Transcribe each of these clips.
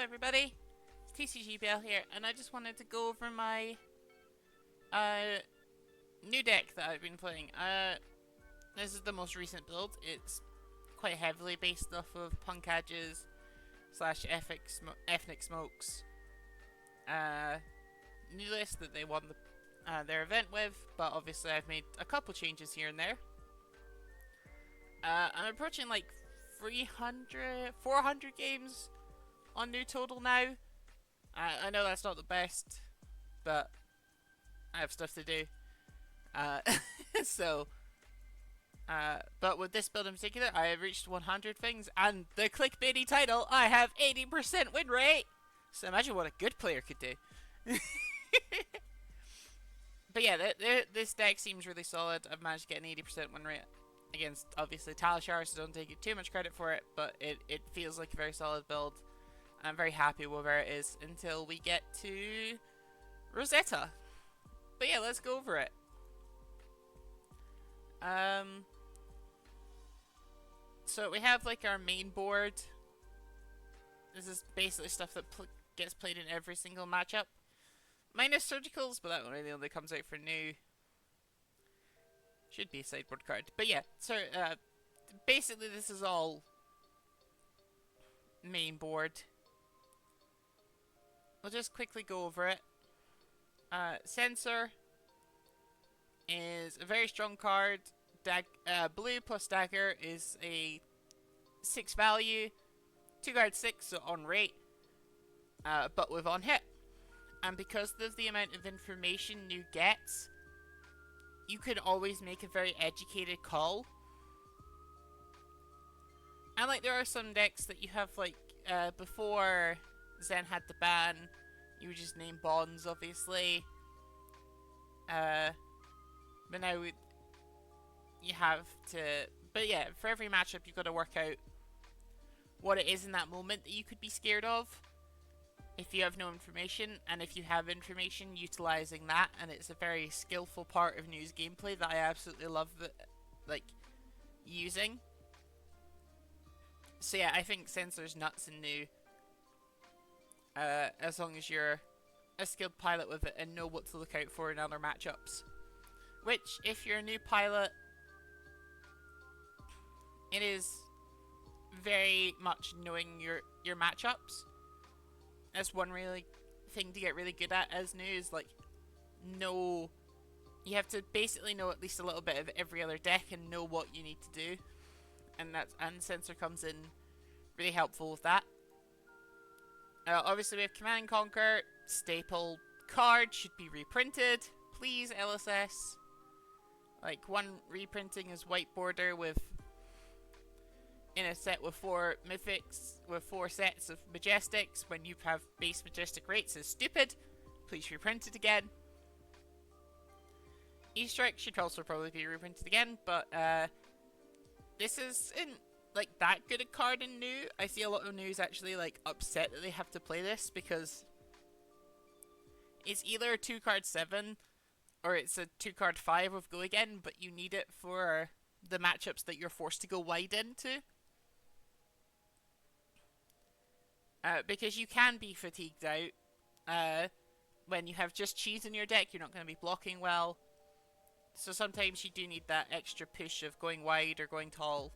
everybody, it's TCGBL here, and I just wanted to go over my new deck that I've been playing. This is the most recent build. It's quite heavily based off of Punkadge's slash Ethnic Smoke's new list that they won their event with, but obviously I've made a couple changes here and there. I'm approaching like 400 games on new total now. I know that's not the best, but I have stuff to do. But with this build in particular, I have reached 100 things, and the clickbaity title, I have 80% win rate! So imagine what a good player could do. But yeah, this deck seems really solid. I've managed to get an 80% win rate against, obviously, Talishar, so don't take too much credit for it, but it feels like a very solid build. I'm very happy with where it is until we get to Rosetta. But yeah, let's go over it. So we have like our main board. This is basically stuff that gets played in every single matchup. Minus surgicals, but that one really only comes out for new. Should be a sideboard card. But yeah, so basically this is all main board. We'll just quickly go over it. Censor is a very strong card. Blue plus Dagger is a 6 value. 2 guard 6, so on rate. But with on hit. And because of the amount of information New gets, you can always make a very educated call. And like there are some decks that you have like before Zen had the ban, you would just name bonds, obviously. But now you have to. But yeah, for every matchup, you've got to work out what it is in that moment that you could be scared of. If you have no information, and if you have information, utilizing that, and it's a very skillful part of New's gameplay that I absolutely love, like using. So yeah, I think Censor's nuts in New. As long as you're a skilled pilot with it and know what to look out for in other matchups. Which, if you're a new pilot, it is very much knowing your matchups. That's one really thing to get really good at as new is like you have to basically know at least a little bit of every other deck and know what you need to do. And Censor comes in really helpful with that. Obviously we have Command and Conquer, staple card, should be reprinted. Please, LSS. Like, one reprinting is white border in a set with 4 mythics, with 4 sets of majestics, when you have base majestic rates is stupid. Please reprint it again. E-Strike should also probably be reprinted again, but this isn't like that good a card in New. I see a lot of News actually like upset that they have to play this because it's either a 2 card 7 or it's a 2 card 5 with Go Again, but you need it for the matchups that you're forced to go wide into. Because you can be fatigued out when you have just cheese in your deck. You're not going to be blocking well, so sometimes you do need that extra push of going wide or going tall.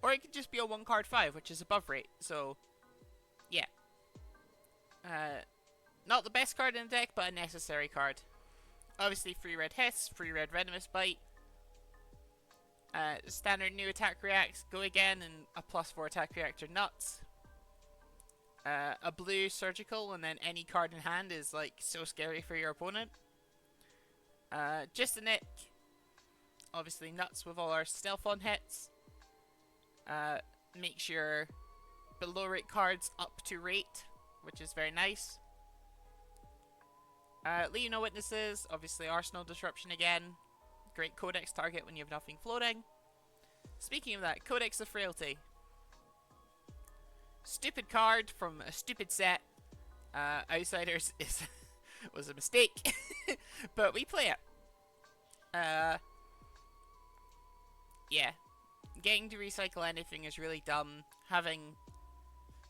Or it could just be a 1 card 5, which is above rate, so yeah. Not the best card in the deck, but a necessary card. Obviously, free red Hiss, free red Venomous Bite. Standard new attack reacts, Go Again, and a +4 attack reactor nuts. A blue surgical, and then any card in hand is like so scary for your opponent. Just a Nick. Obviously nuts with all our stealth on hits. Makes your below rate cards up to rate, which is very nice. Leave no witnesses, obviously Arsenal disruption again. Great codex target when you have nothing floating. Speaking of that, Codex of Frailty. Stupid card from a stupid set. Outsiders was a mistake, but we play it. Yeah, getting to recycle anything is really dumb. Having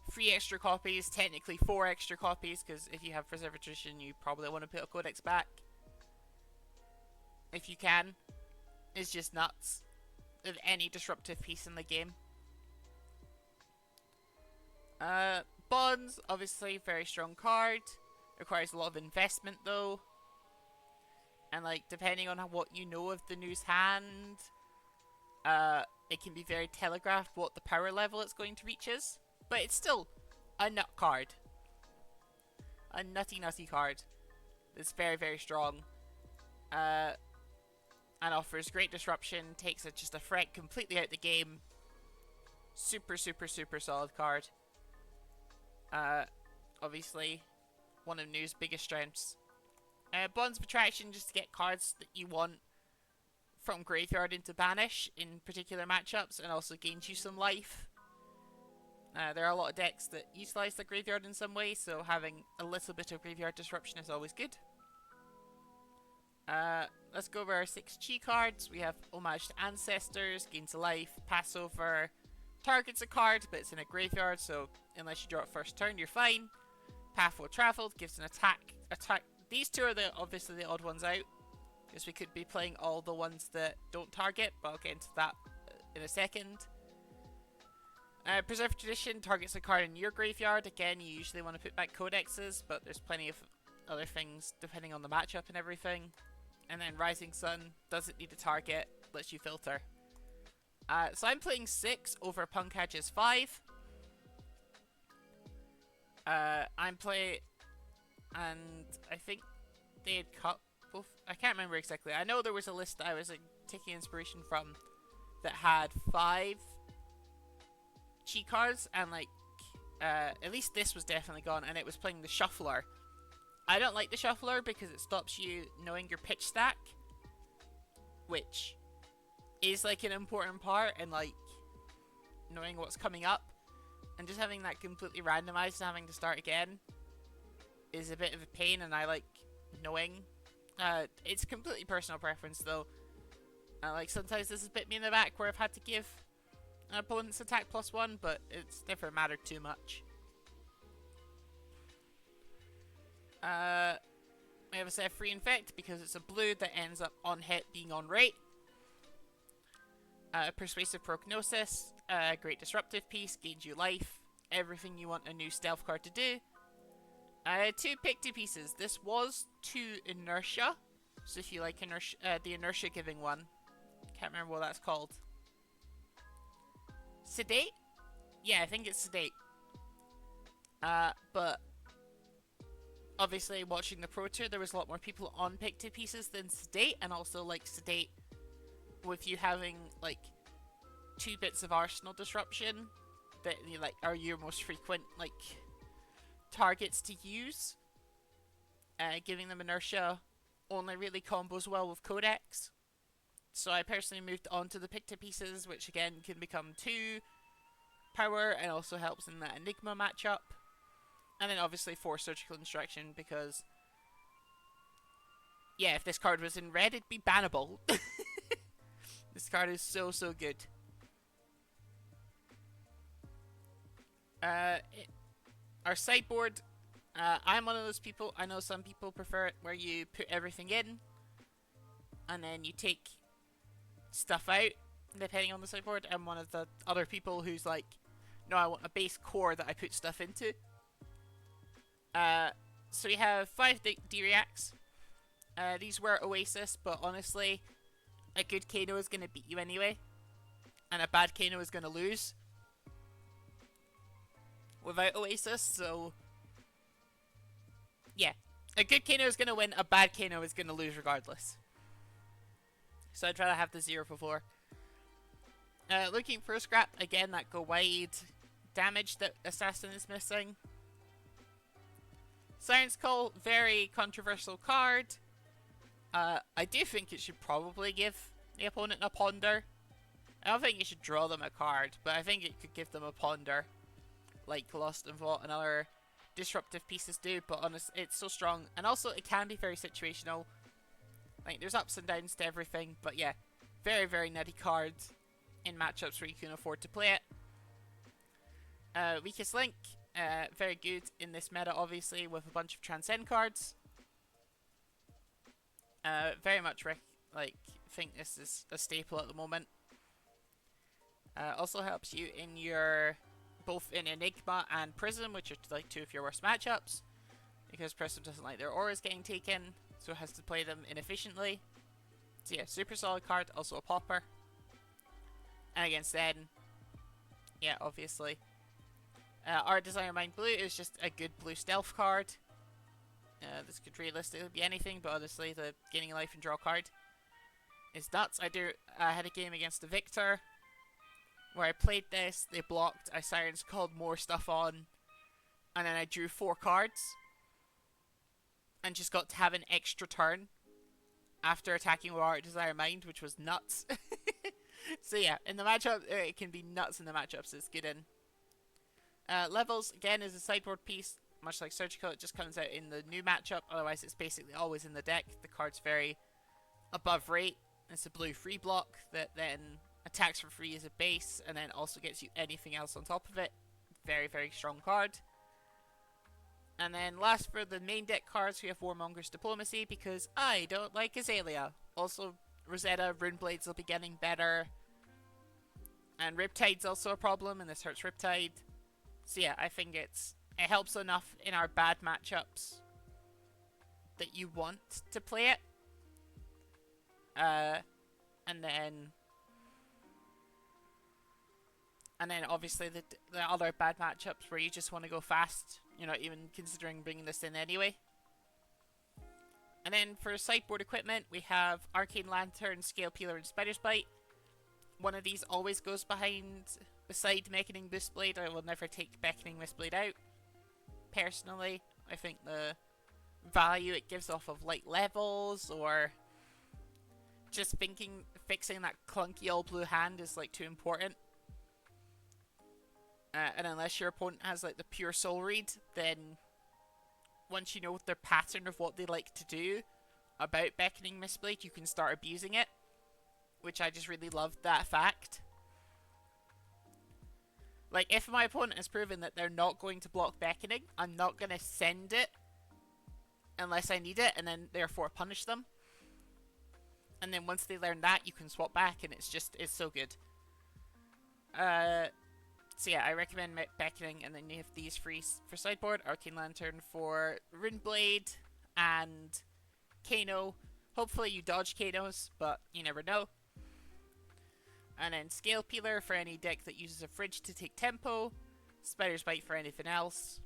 3 extra copies, technically 4 extra copies, because if you have Preserve Tradition, you probably want to put a Codex back. If you can. It's just nuts. Of any disruptive piece in the game. Bonds, obviously, very strong card. Requires a lot of investment, though. And, like, depending on what you know of the News hand, it can be very telegraphed what the power level it's going to reach is. But it's still a nut card. A nutty card. It's very, very strong. And offers great disruption. Takes just a threat completely out the game. Super, super, super solid card. Obviously, one of New's biggest strengths. Bonds of Attraction, just to get cards that you want from Graveyard into Banish in particular matchups, and also gains you some life. There are a lot of decks that utilize the Graveyard in some way, so having a little bit of Graveyard Disruption is always good. Let's go over our 6 Chi cards. We have Homage to Ancestors, gains a life, Passover, targets a card, but it's in a graveyard, so unless you draw it first turn, you're fine. Path Well Traveled gives an attack. These two are obviously the odd ones out, because we could be playing all the ones that don't target, but I'll get into that in a second. Preserve Tradition targets a card in your graveyard. Again, you usually want to put back codexes, but there's plenty of other things depending on the matchup and everything. And then Rising Sun doesn't need a target, lets you filter. So I'm playing 6 over Punkadge's 5. And I think they had cut both. I can't remember exactly. I know there was a list that I was taking inspiration from that had 5 Chi cards, and at least this was definitely gone, and it was playing the Shuffler. I don't like the Shuffler because it stops you knowing your pitch stack, which is like an important part in like knowing what's coming up, and just having that completely randomized and having to start again is a bit of a pain, and I like knowing. It's completely personal preference though. Like sometimes this has bit me in the back where I've had to give an opponent's attack +1, but it's never mattered too much. We have a set of Free Infect because it's a blue that ends up on hit being on rate. Persuasive Prognosis, great disruptive piece, gains you life, everything you want a new stealth card to do. 2 Picto pieces. This was 2 Inertia, so if you like inertia, the inertia giving one, can't remember what that's called. Sedate? Yeah, I think it's Sedate. But obviously watching the Pro Tour, there was a lot more people on Picto pieces than Sedate, and also like Sedate, with you having like 2 bits of Arsenal disruption that you like are your most frequent like targets to use. Giving them inertia only really combos well with Codex. So I personally moved on to the Picto pieces, which again can become 2 power and also helps in that Enigma matchup. And then obviously 4 Surgical Instruction because, yeah, if this card was in red, it'd be bannable. This card is so, so good. Our sideboard, I'm one of those people. I know some people prefer it where you put everything in and then you take stuff out depending on the sideboard. I'm one of the other people who's like, no, I want a base core that I put stuff into. So we have 5 D-Reacts. These were Oasis, but honestly, a good Kano is going to beat you anyway. And a bad Kano is going to lose without Oasis, so yeah. A good Kano is going to win, a bad Kano is going to lose regardless. So I'd rather have the 0 for 4. Looking for a scrap, again, that go wide damage that Assassin is missing. Siren's Call, very controversial card. I do think it should probably give the opponent a ponder. I don't think you should draw them a card, but I think it could give them a ponder, like Lost and Vault and other disruptive pieces do. But honestly, it's so strong, and also it can be very situational. Like there's ups and downs to everything, but yeah, very, very nutty card in matchups where you can afford to play it. Weakest Link, very good in this meta, obviously, with a bunch of Transcend cards. Very much think this is a staple at the moment. Also helps you in your both in Enigma and Prism, which are like two of your worst matchups, because Prism doesn't like their auras getting taken, so it has to play them inefficiently. So yeah, super solid card, also a popper. And against then, yeah, obviously. Art Designer Mind Blue is just a good blue stealth card. This could realistically be anything, but honestly, the gaining life and draw card is nuts. I had a game against the Victor where I played this, they blocked, I Sirens called more stuff on, and then I drew 4 cards and just got to have an extra turn after attacking with Art Desire Mind, which was nuts. So yeah, in the matchup, it can be nuts in the matchups, it's good in. Levels, again, is a sideboard piece, much like Surgical, it just comes out in the new matchup, otherwise it's basically always in the deck. The card's very above rate. It's a blue free block that then attacks for free as a base, and then also gets you anything else on top of it. Very, very strong card. And then last for the main deck cards, we have Warmonger's Diplomacy, because I don't like Azalea. Also, Rosetta, Runeblades will be getting better. And Riptide's also a problem, and this hurts Riptide. So yeah, I think it helps enough in our bad matchups that you want to play it. And then obviously the other bad matchups where you just want to go fast, you're not even considering bringing this in anyway. And then for sideboard equipment, we have Arcane Lantern, Scale Peeler, and Spider's Bite. One of these always goes beside Beckoning Mistblade. I will never take Beckoning Mistblade out. Personally, I think the value it gives off of light levels, or just fixing that clunky all blue hand is like too important. And unless your opponent has like the pure soul read, then once you know their pattern of what they like to do about Beckoning Mistblade, you can start abusing it, which I just really love that fact. Like, if my opponent has proven that they're not going to block Beckoning, I'm not going to send it unless I need it, and then therefore punish them. And then once they learn that, you can swap back, and it's so good. So yeah, I recommend Beckoning, and then you have these free for sideboard. Arcane Lantern for Runeblade and Kano. Hopefully you dodge Kanos, but you never know. And then Scale Peeler for any deck that uses a fridge to take tempo. Spider's Bite for anything else.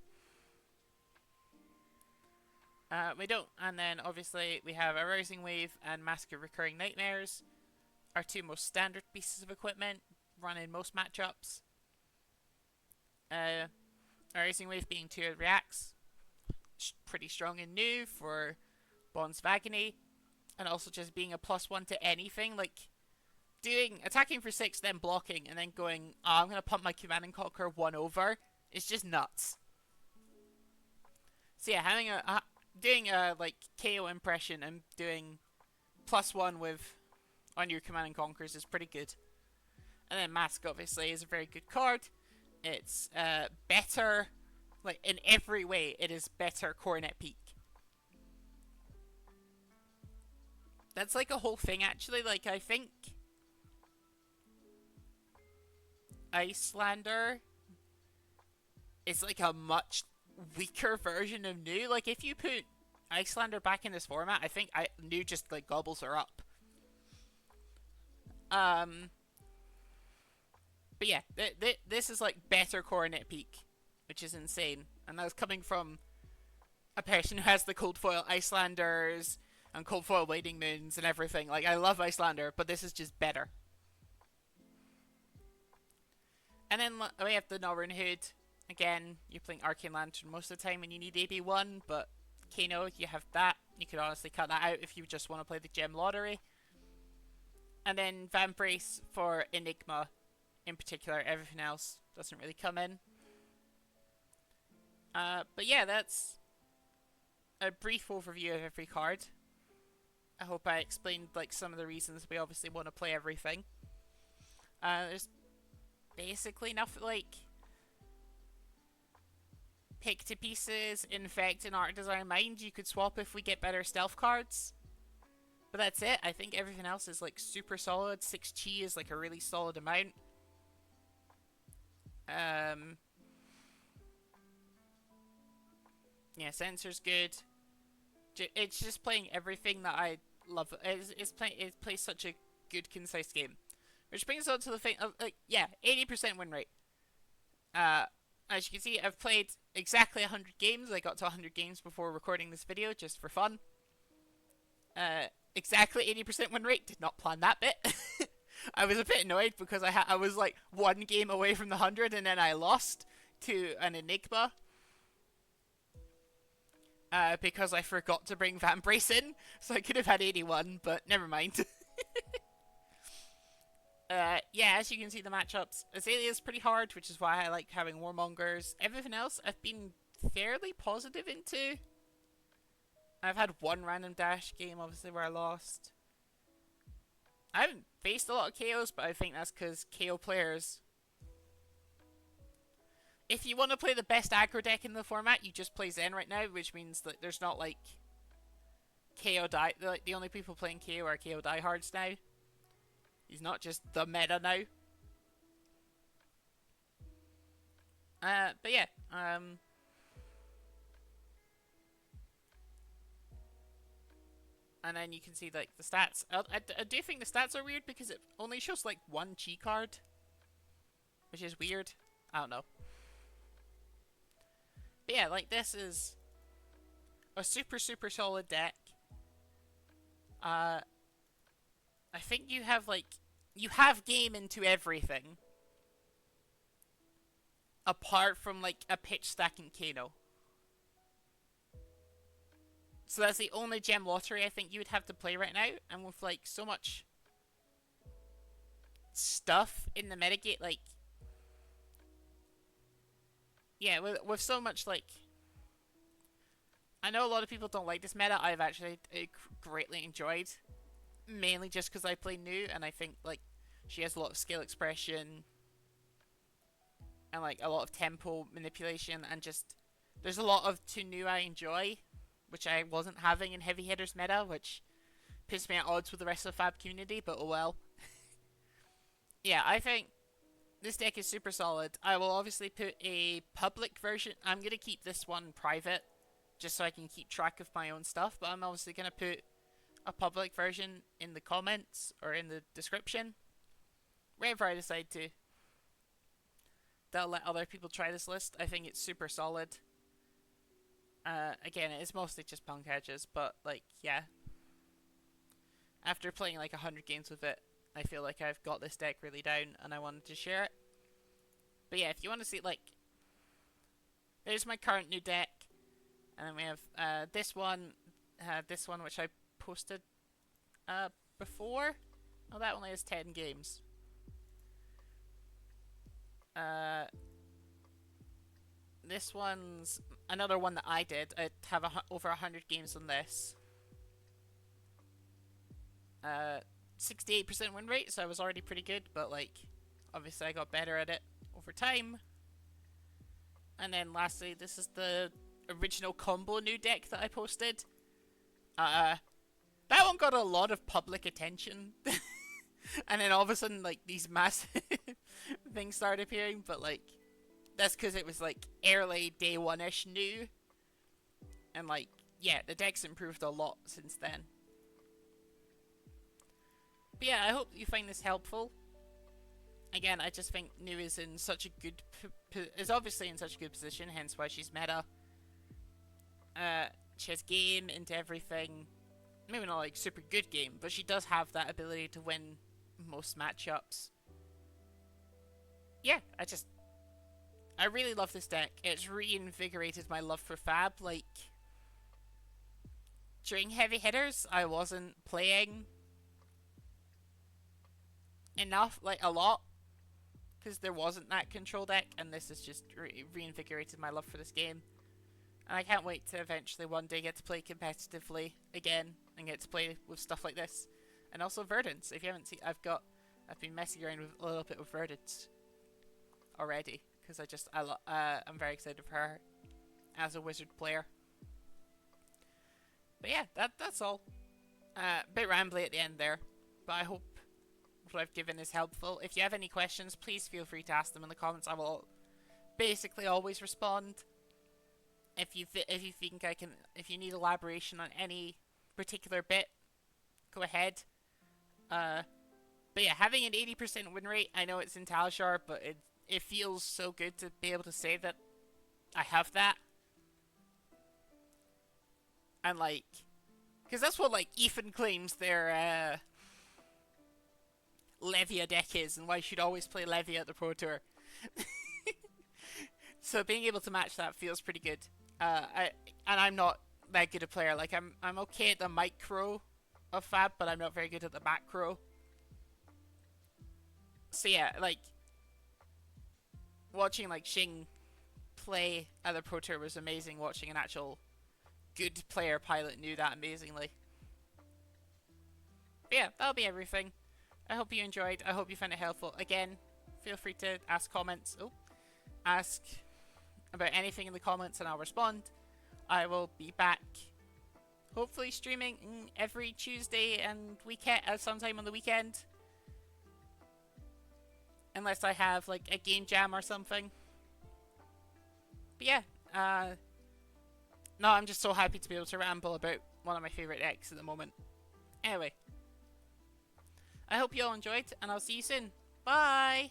And then obviously we have a Rising Wave and Mask of Recurring Nightmares. Our two most standard pieces of equipment, run in most matchups. A Rising Wave being 2 reacts, pretty strong and new for Bonds of Agony, and also just being a +1 to anything, like attacking for 6, then blocking, and then going, oh, I'm gonna pump my Command and Conquer 1 over, is just nuts. So yeah, having doing a like KO impression and doing +1 on your Command and Conquers is pretty good. And then Mask obviously is a very good card. It's better, like in every way, it is better Coronet Peak. That's like a whole thing actually, like I think Iyslander is like a much weaker version of New. Like if you put Iyslander back in this format, I think New just like gobbles her up. But yeah, this is like better Coronet Peak, which is insane. And that's coming from a person who has the Cold Foil Icelanders and Cold Foil Wading Moons and everything. Like, I love Iyslander, but this is just better. And then we have the Northern Hood. Again, you're playing Arcane Lantern most of the time when you need AB1, but Kano, you have that. You could honestly cut that out if you just want to play the Gem Lottery. And then Vambrace for Enigma in particular. Everything else doesn't really come in. But yeah, that's a brief overview of every card. I hope I explained like some of the reasons we obviously want to play everything. There's basically nothing like Pick to Pieces, Infect, and Art Design Mind you could swap if we get better stealth cards. But that's it. I think everything else is like super solid. 6 chi is like a really solid amount. Yeah, Sensor's good. It's just playing everything that I love. It plays such a good, concise game. Which brings us on to the thing of, like, yeah, 80% win rate. As you can see, I've played exactly 100 games. I got to 100 games before recording this video, just for fun. Exactly 80% win rate. Did not plan that bit. I was a bit annoyed because I was like 1 game away from the 100 and then I lost to an Enigma. Because I forgot to bring Vambrace in, so I could have had 81, but never mind. Yeah, as you can see the matchups, Azalea's pretty hard, which is why I like having Warmongers. Everything else I've been fairly positive into. I've had 1 random dash game, obviously, where I lost. I haven't faced a lot of KOs, but I think that's because KO players... If you want to play the best aggro deck in the format, you just play Zen right now, which means that there's not, like, KO die... Like, the only people playing KO are KO diehards now. He's not just the meta now. But yeah, and then you can see, like, the stats. I do think the stats are weird because it only shows, like, 1 chi card. Which is weird. I don't know. But yeah, like, this is a super, super solid deck. I think you have, like, you have game into everything. Apart from, like, a pitch stacking Kano. So that's the only gem lottery I think you would have to play right now. And with, like, so much stuff in the metagame, like... Yeah, with so much, like... I know a lot of people don't like this meta. I've actually greatly enjoyed. Mainly just because I play Nu, and I think, like, she has a lot of skill expression. And, like, a lot of tempo manipulation, and just... There's a lot of to Nu I enjoy, which I wasn't having in Heavy Hitters meta, which pissed me at odds with the rest of the Fab community, but oh well. Yeah, I think this deck is super solid. I will obviously put a public version. I'm going to keep this one private, just so I can keep track of my own stuff, but I'm obviously going to put a public version in the comments, or in the description, wherever I decide to. That'll let other people try this list. I think it's super solid. Again, it is mostly just punk edges, but, like, yeah. After playing, like, 100 games with it, I feel like I've got this deck really down, and I wanted to share it. But yeah, if you want to see, like... There's my current new deck. And then we have this one, which I posted before. Oh, that only has 10 games. This one's another one that I did. I have over 100 games on this. 68% win rate, so I was already pretty good, but, like, obviously I got better at it over time. And then lastly, this is the original combo new deck that I posted. That one got a lot of public attention. And then all of a sudden, like, these massive things started appearing, but, like, that's because it was, like, early day one-ish new. And, like, yeah, the deck's improved a lot since then. But yeah, I hope you find this helpful. Again, I just think Nu is in such a good... is obviously in such a good position, hence why she's meta. She has game into everything. Maybe not, like, super good game, but she does have that ability to win most matchups. Yeah, I really love this deck. It's reinvigorated my love for Fab. Like, during Heavy Hitters, I wasn't playing enough, like, a lot, because there wasn't that control deck, and this has just reinvigorated my love for this game. And I can't wait to eventually one day get to play competitively again, and get to play with stuff like this. And also Verdance. If you haven't seen, I've been messing around with a little bit with Verdance already, because I'm very excited for her. as a wizard player. But yeah, that's all. Bit rambly at the end there, but I hope what I've given is helpful. If you have any questions, please feel free to ask them in the comments. I will basically always respond. If you think I can, if you need elaboration on any particular bit, go ahead. But yeah, having an 80% win rate, I know it's in Talishar, but it feels so good to be able to say that I have that. And like, because that's what like Ethan claims their Levia deck is, and why you should always play Levia at the Pro Tour. So being able to match that feels pretty good. I'm not that good a player. Like I'm okay at the micro of Fab, but I'm not very good at the macro. So yeah, like watching like Xing play at the Pro Tour was amazing. Watching an actual good player pilot knew that amazingly. But yeah, that'll be everything. I hope you enjoyed. I hope you found it helpful. Again, feel free to ask comments. Ask about anything in the comments and I'll respond. I will be back hopefully streaming every Tuesday and weekend sometime on the weekend. Unless I have like a game jam or something. But yeah, no, I'm just so happy to be able to ramble about one of my favourite decks at the moment. Anyway, I hope you all enjoyed and I'll see you soon. Bye!